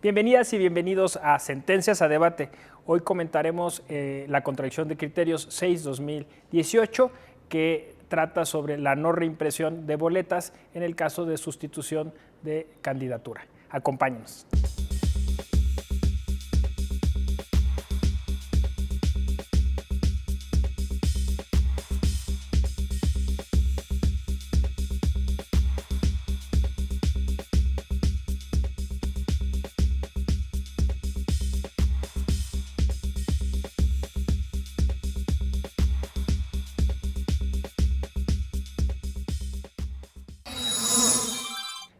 Bienvenidas y bienvenidos a Sentencias a Debate. Hoy comentaremos la contradicción de criterios 6/2018 que trata sobre la no reimpresión de boletas en el caso de sustitución de candidatura. Acompáñenos.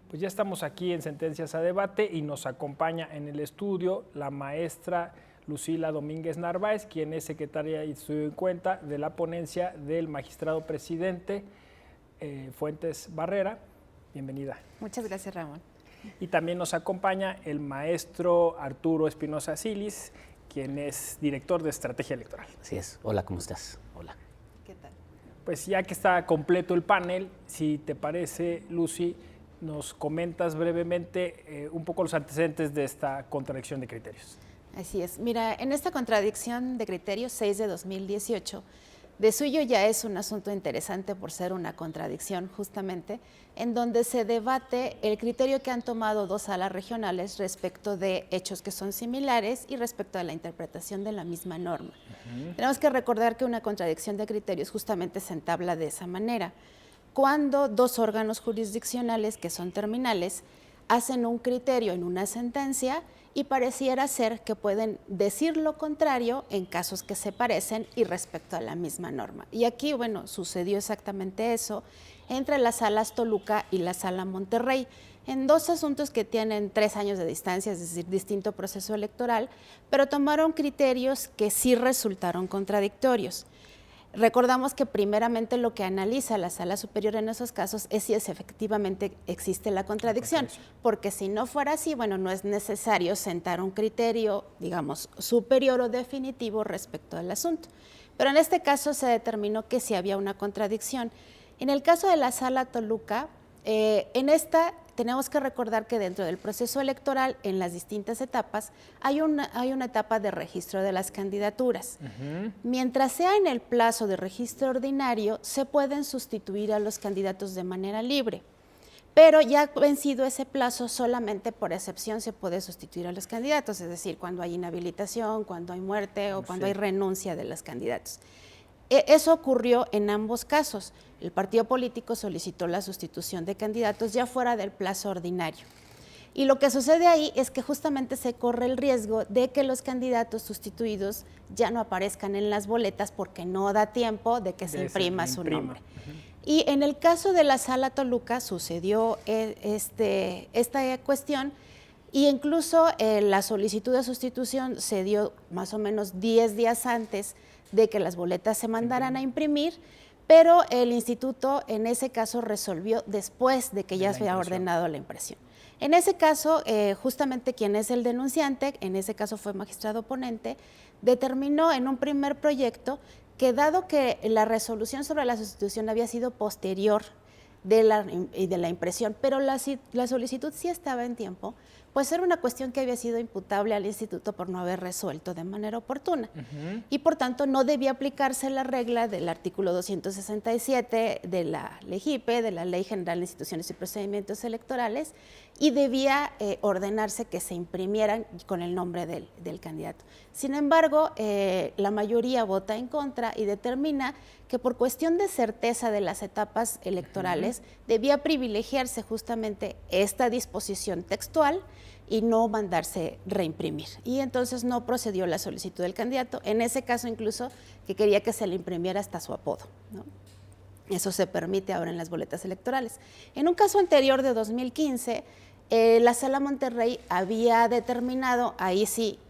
Pues ya estamos aquí en Sentencias a Debate y nos acompaña en el estudio la maestra Lucila Domínguez Narváez, quien es secretaria y estudio en cuenta de la ponencia del magistrado presidente Fuentes Barrera. Bienvenida. Muchas gracias, Ramón. Y también nos acompaña el maestro Arturo Espinosa Silis, quien es director de Estrategia Electoral. Así es. Hola, ¿cómo estás? Hola. ¿Qué tal? Pues ya que está completo el panel, si te parece, Lucy, nos comentas brevemente un poco los antecedentes de esta contradicción de criterios. Así es. Mira, en esta contradicción de criterios 6 de 2018, de suyo ya es un asunto interesante por ser una contradicción justamente, en donde se debate el criterio que han tomado dos salas regionales respecto de hechos que son similares y respecto a la interpretación de la misma norma. Tenemos que recordar que una contradicción de criterios justamente se entabla de esa manera. Cuando dos órganos jurisdiccionales que son terminales hacen un criterio en una sentencia y pareciera ser que pueden decir lo contrario en casos que se parecen y respecto a la misma norma. Y aquí, bueno, sucedió exactamente eso entre las salas Toluca y la sala Monterrey, en dos asuntos que tienen 3 años de distancia, es decir, distinto proceso electoral, pero tomaron criterios que sí resultaron contradictorios. Recordamos que primeramente lo que analiza la sala superior en esos casos es si efectivamente existe la contradicción, porque si no fuera así, bueno, no es necesario sentar un criterio, digamos, superior o definitivo respecto al asunto. Pero en este caso se determinó que sí había una contradicción. En el caso de la sala Toluca, en esta tenemos que recordar que dentro del proceso electoral, en las distintas etapas, hay una etapa de registro de las candidaturas. Mientras sea en el plazo de registro ordinario, se pueden sustituir a los candidatos de manera libre. Pero ya vencido ese plazo, solamente por excepción se puede sustituir a los candidatos, es decir, cuando hay inhabilitación, cuando hay muerte o cuando hay renuncia de los candidatos. Eso ocurrió en ambos casos. El partido político solicitó la sustitución de candidatos ya fuera del plazo ordinario. Y lo que sucede ahí es que justamente se corre el riesgo de que los candidatos sustituidos ya no aparezcan en las boletas porque no da tiempo de que se imprima su nombre. Y en el caso de la sala Toluca sucedió esta cuestión y incluso la solicitud de sustitución se dio más o menos 10 días antes de que las boletas se mandaran a imprimir, pero el instituto en ese caso resolvió después de que ya se había ordenado la impresión. En ese caso, justamente quien es el denunciante, en ese caso fue magistrado ponente, determinó en un primer proyecto que dado que la resolución sobre la sustitución había sido posterior de la impresión, pero la solicitud sí estaba en tiempo, pues era una cuestión que había sido imputable al instituto por no haber resuelto de manera oportuna. Y por tanto no debía aplicarse la regla del artículo 267 de la LEGIPE, de la Ley General de Instituciones y Procedimientos Electorales, y debía ordenarse que se imprimieran con el nombre del candidato. Sin embargo, la mayoría vota en contra y determina que por cuestión de certeza de las etapas electorales debía privilegiarse justamente esta disposición textual y no mandarse reimprimir. Y entonces no procedió la solicitud del candidato, en ese caso incluso que quería que se le imprimiera hasta su apodo, ¿no? Eso se permite ahora en las boletas electorales. En un caso anterior de 2015, la Sala Monterrey había determinado, ahí sí,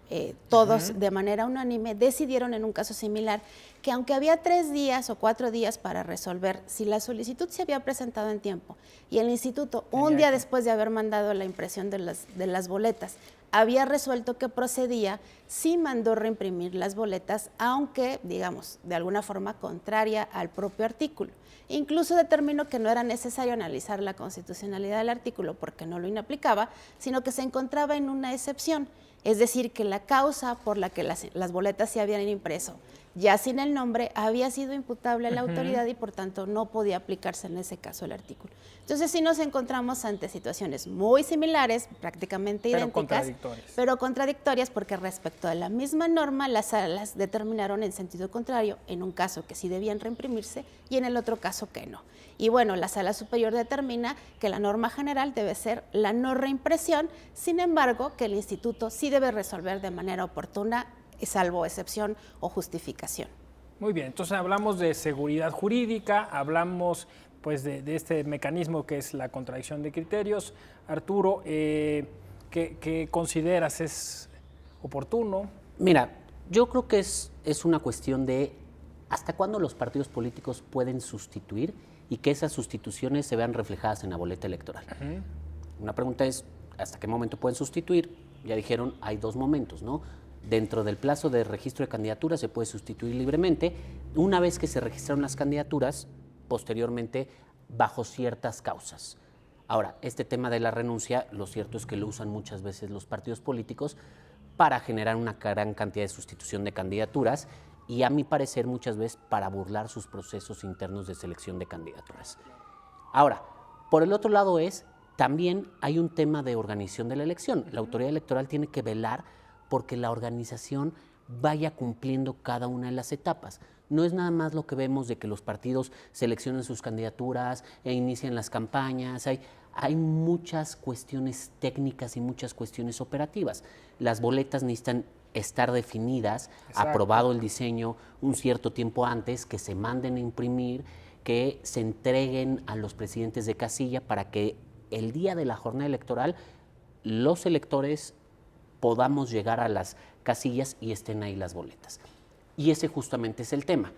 todos de manera unánime decidieron en un caso similar que aunque había 3 días o 4 días para resolver si la solicitud se había presentado en tiempo y el instituto un día después de haber mandado la impresión de las boletas había resuelto que procedía, sí mandó reimprimir las boletas, aunque, digamos, de alguna forma contraria al propio artículo. Incluso determinó que no era necesario analizar la constitucionalidad del artículo porque no lo inaplicaba, sino que se encontraba en una excepción, es decir, que la causa por la que las boletas se habían impreso, ya sin el nombre, había sido imputable a la autoridad y por tanto no podía aplicarse en ese caso el artículo. Entonces sí nos encontramos ante situaciones muy similares, prácticamente idénticas, pero contradictorias porque respecto a la misma norma las salas determinaron en sentido contrario, en un caso que sí debían reimprimirse y en el otro caso que no. Y bueno, la sala superior determina que la norma general debe ser la no reimpresión, sin embargo que el instituto sí debe resolver de manera oportuna, salvo excepción o justificación. Muy bien, entonces hablamos de seguridad jurídica, hablamos pues de este mecanismo que es la contradicción de criterios. Arturo, ¿qué consideras es oportuno? Mira, yo creo que es una cuestión de hasta cuándo los partidos políticos pueden sustituir y que esas sustituciones se vean reflejadas en la boleta electoral. Una pregunta es, ¿hasta qué momento pueden sustituir? Ya dijeron, hay 2 momentos, ¿no? Dentro del plazo de registro de candidaturas se puede sustituir libremente. Una vez que se registraron las candidaturas, posteriormente bajo ciertas causas. Ahora, este tema de la renuncia, lo cierto es que lo usan muchas veces los partidos políticos para generar una gran cantidad de sustitución de candidaturas y a mi parecer muchas veces para burlar sus procesos internos de selección de candidaturas. Ahora, por el otro lado también hay un tema de organización de la elección. La autoridad electoral tiene que velar porque la organización vaya cumpliendo cada una de las etapas. No es nada más lo que vemos de que los partidos seleccionen sus candidaturas e inician las campañas. Hay muchas cuestiones técnicas y muchas cuestiones operativas. Las boletas necesitan estar definidas, aprobado el diseño un cierto tiempo antes, que se manden a imprimir, que se entreguen a los presidentes de casilla para que el día de la jornada electoral los electores podamos llegar a las casillas y estén ahí las boletas. Y ese justamente es el tema.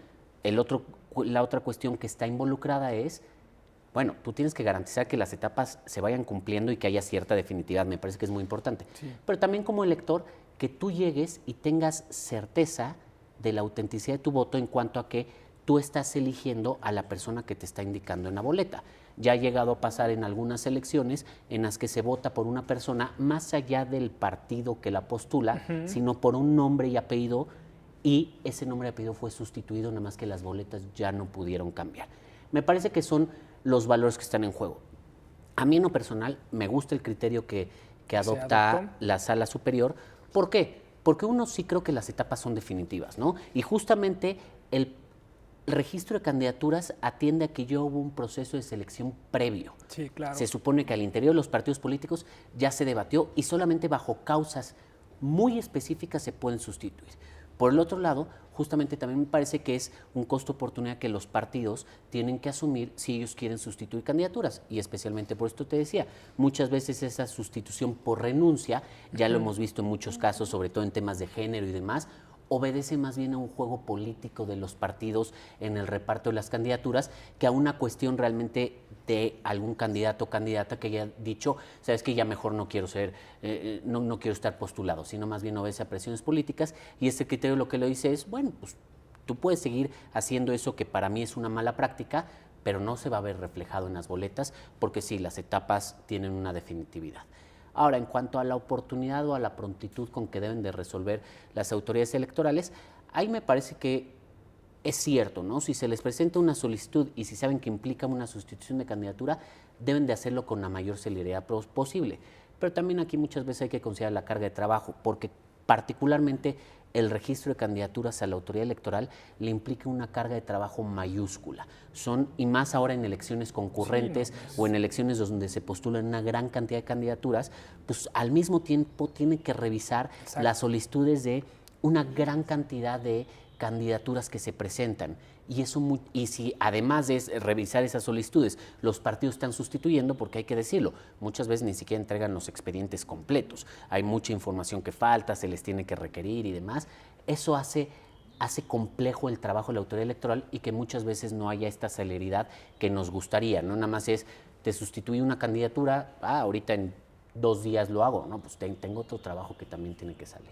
La otra cuestión que está involucrada es, bueno, tú tienes que garantizar que las etapas se vayan cumpliendo y que haya cierta definitividad, me parece que es muy importante. Sí. Pero también como elector, que tú llegues y tengas certeza de la autenticidad de tu voto en cuanto a que tú estás eligiendo a la persona que te está indicando en la boleta. Ya ha llegado a pasar en algunas elecciones en las que se vota por una persona más allá del partido que la postula, sino por un nombre y apellido, y ese nombre y apellido fue sustituido, nada más que las boletas ya no pudieron cambiar. Me parece que son los valores que están en juego. A mí en lo personal me gusta el criterio que adopta la sala superior. ¿Por qué? Porque uno sí creo que las etapas son definitivas, ¿no? Y justamente el registro de candidaturas atiende a que ya hubo un proceso de selección previo. Sí, claro. Se supone que al interior de los partidos políticos ya se debatió y solamente bajo causas muy específicas se pueden sustituir. Por el otro lado, justamente también me parece que es un costo-oportunidad que los partidos tienen que asumir si ellos quieren sustituir candidaturas. Y especialmente por esto te decía, muchas veces esa sustitución por renuncia, ya lo hemos visto en muchos casos, sobre todo en temas de género y demás, obedece más bien a un juego político de los partidos en el reparto de las candidaturas que a una cuestión realmente de algún candidato o candidata que haya dicho, sabes que ya mejor no quiero ser, no quiero estar postulado, sino más bien obedece a presiones políticas, y este criterio lo que lo dice es, bueno, pues tú puedes seguir haciendo eso que para mí es una mala práctica, pero no se va a ver reflejado en las boletas porque sí, las etapas tienen una definitividad. Ahora, en cuanto a la oportunidad o a la prontitud con que deben de resolver las autoridades electorales, ahí me parece que es cierto, ¿no? Si se les presenta una solicitud y si saben que implica una sustitución de candidatura, deben de hacerlo con la mayor celeridad posible. Pero también aquí muchas veces hay que considerar la carga de trabajo, porque particularmente el registro de candidaturas a la autoridad electoral le implica una carga de trabajo mayúscula. Y más ahora en elecciones concurrentes o en elecciones donde se postulan una gran cantidad de candidaturas, pues al mismo tiempo tienen que revisar las solicitudes de una gran cantidad de candidaturas que se presentan. Y si además de revisar esas solicitudes, los partidos están sustituyendo, porque hay que decirlo, muchas veces ni siquiera entregan los expedientes completos. Hay mucha información que falta, se les tiene que requerir y demás. Eso hace complejo el trabajo de la autoridad electoral y que muchas veces no haya esta celeridad que nos gustaría. No nada más es, te sustituí una candidatura, ahorita en 2 días lo hago. No, pues tengo otro trabajo que también tiene que salir.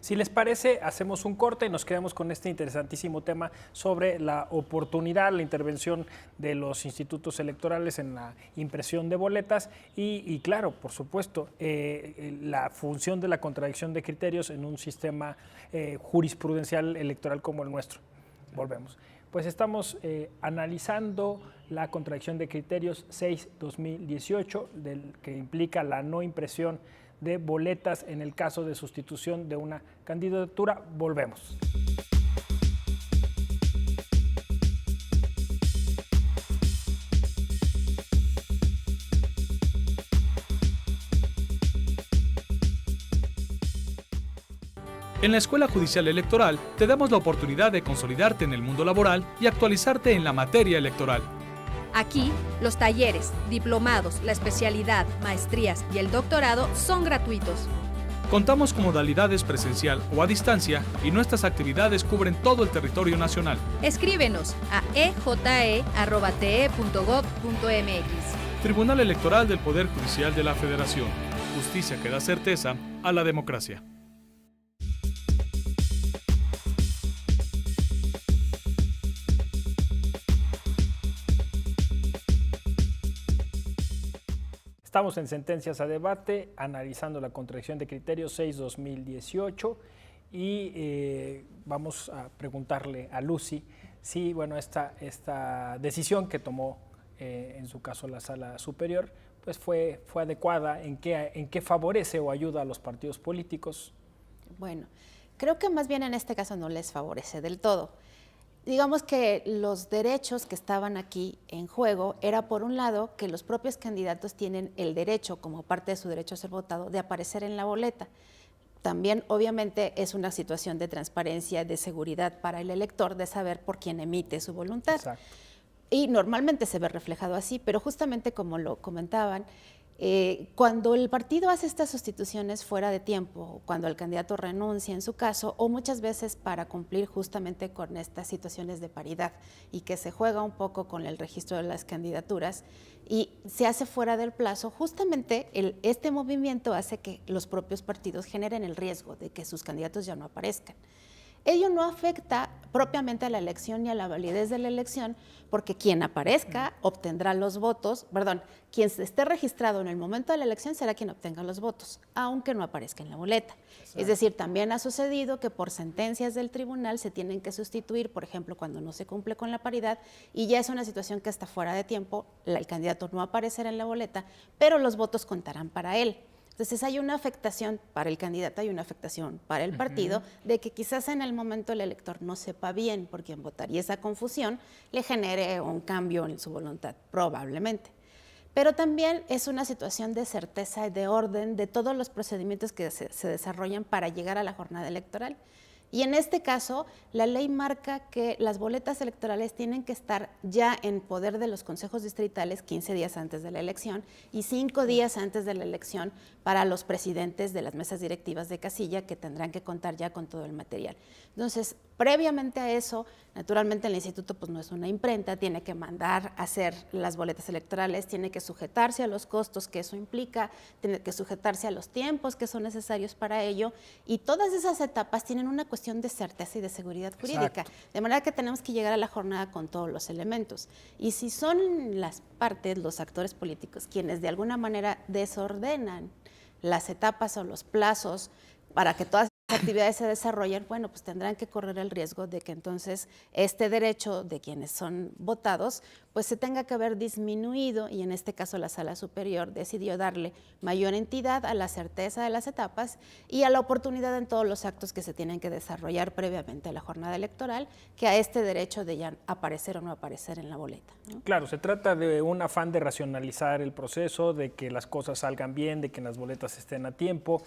Si les parece, hacemos un corte y nos quedamos con este interesantísimo tema sobre la oportunidad, la intervención de los institutos electorales en la impresión de boletas y claro, por supuesto, la función de la contradicción de criterios en un sistema jurisprudencial electoral como el nuestro. Volvemos. Pues estamos analizando la contradicción de criterios 6/2018, que implica la no impresión de boletas en el caso de sustitución de una candidatura. Volvemos. En la Escuela Judicial Electoral te damos la oportunidad de consolidarte en el mundo laboral y actualizarte en la materia electoral. Aquí, los talleres, diplomados, la especialidad, maestrías y el doctorado son gratuitos. Contamos con modalidades presencial o a distancia y nuestras actividades cubren todo el territorio nacional. Escríbenos a eje.te.gov.mx. Tribunal Electoral del Poder Judicial de la Federación. Justicia que da certeza a la democracia. Estamos en Sentencias a Debate, analizando la contradicción de criterios 6/2018 y vamos a preguntarle a Lucy si esta decisión que tomó en su caso la Sala Superior pues fue adecuada, en qué favorece o ayuda a los partidos políticos. Bueno, creo que más bien en este caso no les favorece del todo. Digamos que los derechos que estaban aquí en juego era, por un lado, que los propios candidatos tienen el derecho, como parte de su derecho a ser votado, de aparecer en la boleta. También, obviamente, es una situación de transparencia, de seguridad para el elector, de saber por quién emite su voluntad. Exacto. Y normalmente se ve reflejado así, pero justamente como lo comentaban, cuando el partido hace estas sustituciones fuera de tiempo, cuando el candidato renuncia en su caso, o muchas veces para cumplir justamente con estas situaciones de paridad y que se juega un poco con el registro de las candidaturas y se hace fuera del plazo, justamente este movimiento hace que los propios partidos generen el riesgo de que sus candidatos ya no aparezcan. Ello no afecta propiamente a la elección ni a la validez de la elección, porque quien aparezca obtendrá los votos, quien esté registrado en el momento de la elección será quien obtenga los votos, aunque no aparezca en la boleta. Exacto. Es decir, también ha sucedido que por sentencias del tribunal se tienen que sustituir, por ejemplo, cuando no se cumple con la paridad, y ya es una situación que está fuera de tiempo, el candidato no aparecerá en la boleta, pero los votos contarán para él. Entonces hay una afectación para el candidato y una afectación para el partido de que quizás en el momento el elector no sepa bien por quién votar y esa confusión le genere un cambio en su voluntad, probablemente. Pero también es una situación de certeza y de orden de todos los procedimientos que se desarrollan para llegar a la jornada electoral. Y en este caso, la ley marca que las boletas electorales tienen que estar ya en poder de los consejos distritales 15 días antes de la elección y 5 días antes de la elección para los presidentes de las mesas directivas de casilla, que tendrán que contar ya con todo el material. Entonces, previamente a eso, naturalmente el instituto pues no es una imprenta, tiene que mandar a hacer las boletas electorales, tiene que sujetarse a los costos que eso implica, tiene que sujetarse a los tiempos que son necesarios para ello, y todas esas etapas tienen una cuestión de certeza y de seguridad jurídica. Exacto. De manera que tenemos que llegar a la jornada con todos los elementos. Y si son las partes, los actores políticos, quienes de alguna manera desordenan las etapas o los plazos para que todas las actividades se desarrollen, bueno, pues tendrán que correr el riesgo de que entonces este derecho de quienes son votados pues se tenga que haber disminuido, y en este caso la Sala Superior decidió darle mayor entidad a la certeza de las etapas y a la oportunidad en todos los actos que se tienen que desarrollar previamente a la jornada electoral, que a este derecho de ya aparecer o no aparecer en la boleta, ¿no? Claro, se trata de un afán de racionalizar el proceso, de que las cosas salgan bien, de que las boletas estén a tiempo.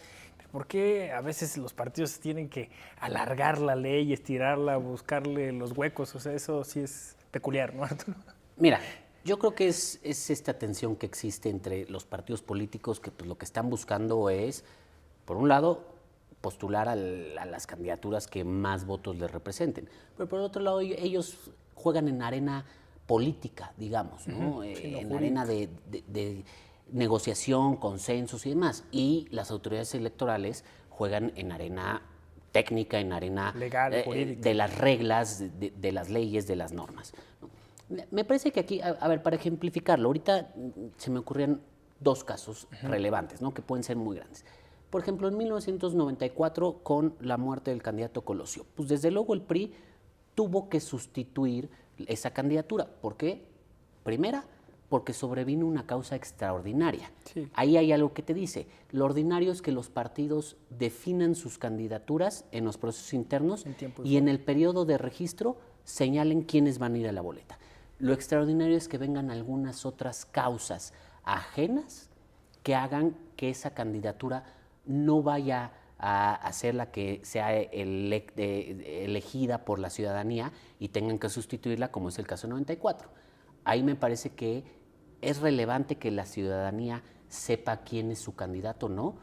¿por qué a veces los partidos tienen que alargar la ley, estirarla, buscarle los huecos? O sea, eso sí es peculiar, ¿no, Arturo? Mira, yo creo que es esta tensión que existe entre los partidos políticos que pues, lo que están buscando es, por un lado, postular a las candidaturas que más votos les representen, pero por otro lado ellos juegan en arena política, digamos, ¿no? En arena de negociación, consensos y demás, y las autoridades electorales juegan en arena técnica, en arena legal, política, de las reglas, de las leyes, de las normas. Me parece que aquí, a ver, para ejemplificarlo, ahorita se me ocurrían dos casos relevantes, ¿no? Que pueden ser muy grandes. Por ejemplo, en 1994, con la muerte del candidato Colosio, pues desde luego el PRI tuvo que sustituir esa candidatura. ¿Por qué? Primera, porque sobrevino una causa extraordinaria. Sí. Ahí hay algo que te dice. Lo ordinario es que los partidos definan sus candidaturas en los procesos internos y en el periodo de registro señalen quiénes van a ir a la boleta. Lo extraordinario es que vengan algunas otras causas ajenas que hagan que esa candidatura no vaya a ser la que sea elegida por la ciudadanía y tengan que sustituirla, como es el caso 94. Ahí me parece que es relevante que la ciudadanía sepa quién es su candidato, ¿no?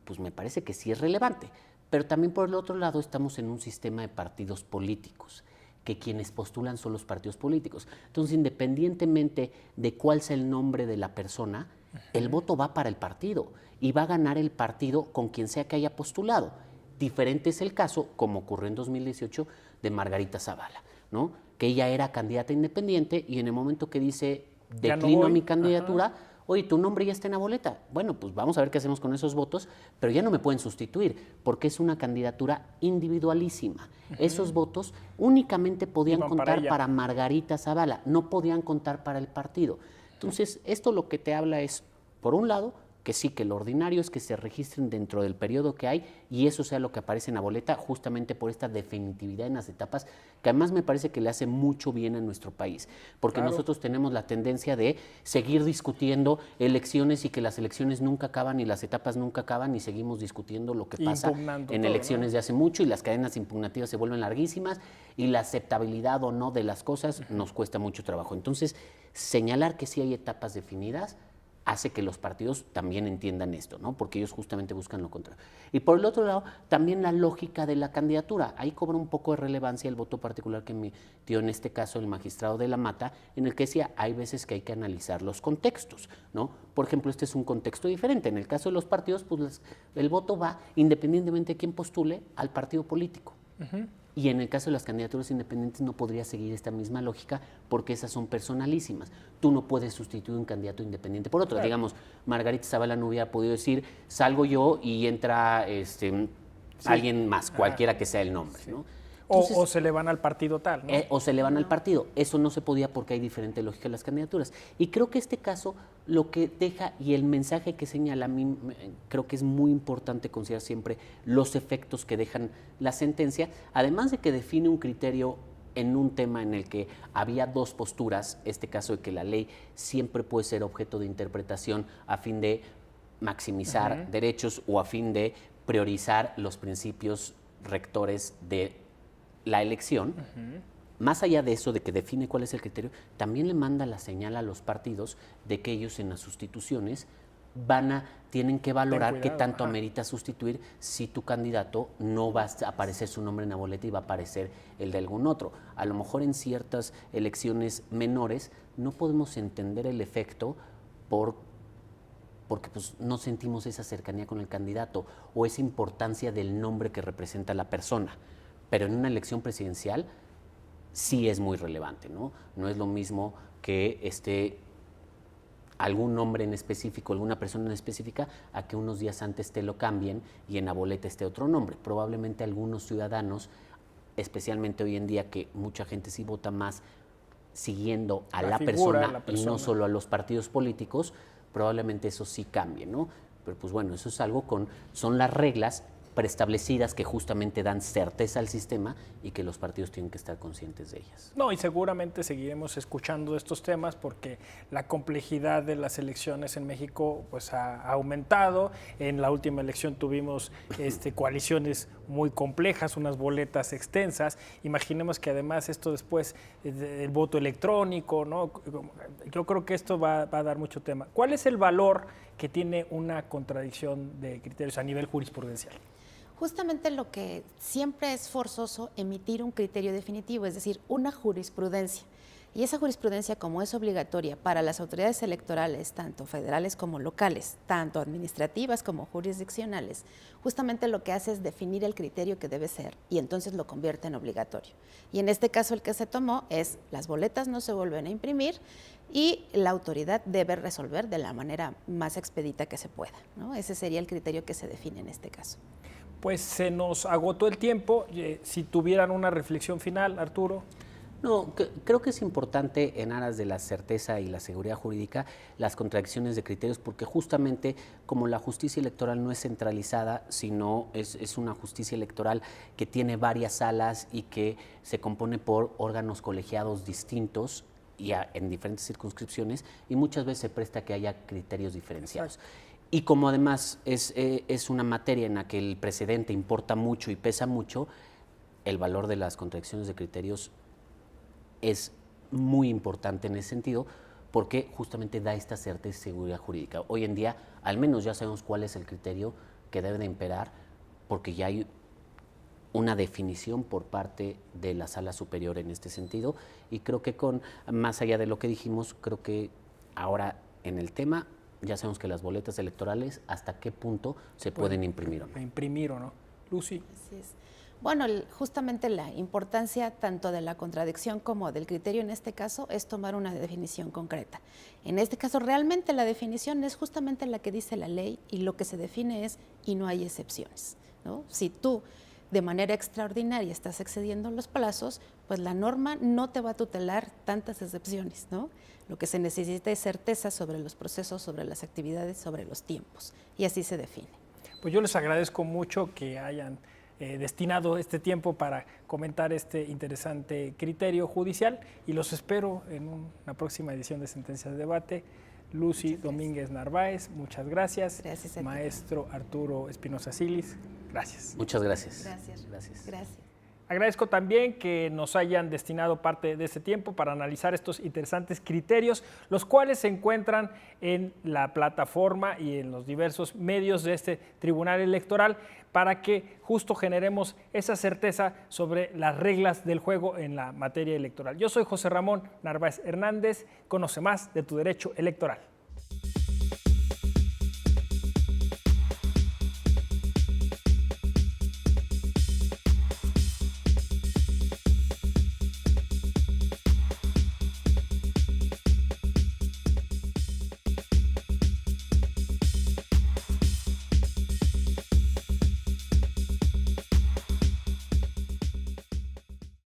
Pues me parece que sí es relevante. Pero también por el otro lado estamos en un sistema de partidos políticos, que quienes postulan son los partidos políticos. Entonces, independientemente de cuál sea el nombre de la persona, el voto va para el partido y va a ganar el partido con quien sea que haya postulado. Diferente es el caso, como ocurrió en 2018, de Margarita Zavala, ¿no? Que ella era candidata independiente y en el momento que dice declino mi candidatura, oye, tu nombre ya está en la boleta. Bueno, pues vamos a ver qué hacemos con esos votos, pero ya no me pueden sustituir porque es una candidatura individualísima. Esos votos únicamente podían contar para Margarita Zavala, no podían contar para el partido. Entonces, esto lo que te habla es, por un lado, que sí, que lo ordinario es que se registren dentro del periodo que hay y eso sea lo que aparece en la boleta, justamente por esta definitividad en las etapas, que además me parece que le hace mucho bien a nuestro país, porque nosotros tenemos la tendencia de seguir discutiendo elecciones y que las elecciones nunca acaban y las etapas nunca acaban y seguimos discutiendo lo que pasa en elecciones de hace mucho y las cadenas impugnativas se vuelven larguísimas y la aceptabilidad o no de las cosas nos cuesta mucho trabajo. Entonces, señalar que sí hay etapas definidas hace que los partidos también entiendan esto, ¿no? Porque ellos justamente buscan lo contrario. Y por el otro lado, también la lógica de la candidatura. Ahí cobra un poco de relevancia el voto particular que emitió en este caso el magistrado de la Mata, en el que decía, hay veces que hay que analizar los contextos, ¿no? Por ejemplo, este es un contexto diferente. En el caso de los partidos, pues el voto va, independientemente de quién postule, al partido político. Y en el caso de las candidaturas independientes no podría seguir esta misma lógica porque esas son personalísimas. Tú no puedes sustituir un candidato independiente por otro. Claro. Digamos, Margarita Zavala no hubiera podido decir, salgo yo y entra alguien más, cualquiera que sea el nombre, ¿no? Entonces, o se le van al partido tal, ¿no? O se le van al partido. Eso no se podía porque hay diferente lógica en las candidaturas. Y creo que este caso lo que deja y el mensaje que señala a mí, creo que es muy importante considerar siempre los efectos que dejan la sentencia, además de que define un criterio en un tema en el que había dos posturas, este caso de que la ley siempre puede ser objeto de interpretación a fin de maximizar derechos o a fin de priorizar los principios rectores de la elección, más allá de eso, de que define cuál es el criterio, también le manda la señal a los partidos de que ellos en las sustituciones tienen que valorar qué tanto amerita sustituir si tu candidato no va a aparecer su nombre en la boleta y va a aparecer el de algún otro. A lo mejor en ciertas elecciones menores no podemos entender el efecto porque pues, no sentimos esa cercanía con el candidato o esa importancia del nombre que representa la persona. Pero en una elección presidencial sí es muy relevante, ¿no? No es lo mismo que esté algún nombre en específico, alguna persona en específica, a que unos días antes te lo cambien y en la boleta esté otro nombre. Probablemente algunos ciudadanos, especialmente hoy en día que mucha gente sí vota más siguiendo a la persona y no solo a los partidos políticos, probablemente eso sí cambie, ¿no? Pero pues bueno, eso es algo son las reglas preestablecidas que justamente dan certeza al sistema y que los partidos tienen que estar conscientes de ellas. No, y seguramente seguiremos escuchando estos temas porque la complejidad de las elecciones en México pues ha aumentado. En la última elección tuvimos coaliciones muy complejas, unas boletas extensas. Imaginemos que además esto después el voto electrónico, ¿no? Yo creo que esto va a dar mucho tema. ¿Cuál es el valor que tiene una contradicción de criterios a nivel jurisprudencial? Justamente lo que siempre es forzoso emitir un criterio definitivo, es decir, una jurisprudencia. Y esa jurisprudencia, como es obligatoria para las autoridades electorales, tanto federales como locales, tanto administrativas como jurisdiccionales, justamente lo que hace es definir el criterio que debe ser y entonces lo convierte en obligatorio. Y en este caso el que se tomó es las boletas no se vuelven a imprimir y la autoridad debe resolver de la manera más expedita que se pueda, ¿no? Ese sería el criterio que se define en este caso. Pues se nos agotó el tiempo. Si tuvieran una reflexión final, Arturo. No, creo que es importante en aras de la certeza y la seguridad jurídica las contradicciones de criterios porque justamente como la justicia electoral no es centralizada, sino es una justicia electoral que tiene varias salas y que se compone por órganos colegiados distintos y en diferentes circunscripciones y muchas veces se presta a que haya criterios diferenciados. Y como además es una materia en la que el precedente importa mucho y pesa mucho, el valor de las contradicciones de criterios es muy importante en ese sentido porque justamente da esta certeza y seguridad jurídica. Hoy en día, al menos ya sabemos cuál es el criterio que debe de imperar porque ya hay una definición por parte de la sala superior en este sentido y creo que más allá de lo que dijimos, creo que ahora en el tema ya sabemos que las boletas electorales hasta qué punto se pueden imprimir o no. Imprimir o no. Lucy. Así es. Bueno, justamente la importancia tanto de la contradicción como del criterio en este caso es tomar una definición concreta. En este caso, realmente la definición es justamente la que dice la ley y lo que se define es y no hay excepciones, ¿no? Si tú de manera extraordinaria estás excediendo los plazos, pues la norma no te va a tutelar tantas excepciones, ¿no? Lo que se necesita es certeza sobre los procesos, sobre las actividades, sobre los tiempos, y así se define. Pues yo les agradezco mucho que hayan destinado este tiempo para comentar este interesante criterio judicial y los espero en una próxima edición de Sentencias de Debate. Lucy Domínguez Narváez, muchas gracias. Gracias a ti. Maestro Arturo Espinosa Silis, gracias. Muchas gracias. Gracias. Agradezco también que nos hayan destinado parte de este tiempo para analizar estos interesantes criterios, los cuales se encuentran en la plataforma y en los diversos medios de este Tribunal Electoral para que justo generemos esa certeza sobre las reglas del juego en la materia electoral. Yo soy José Ramón Narváez Hernández, conoce más de tu derecho electoral.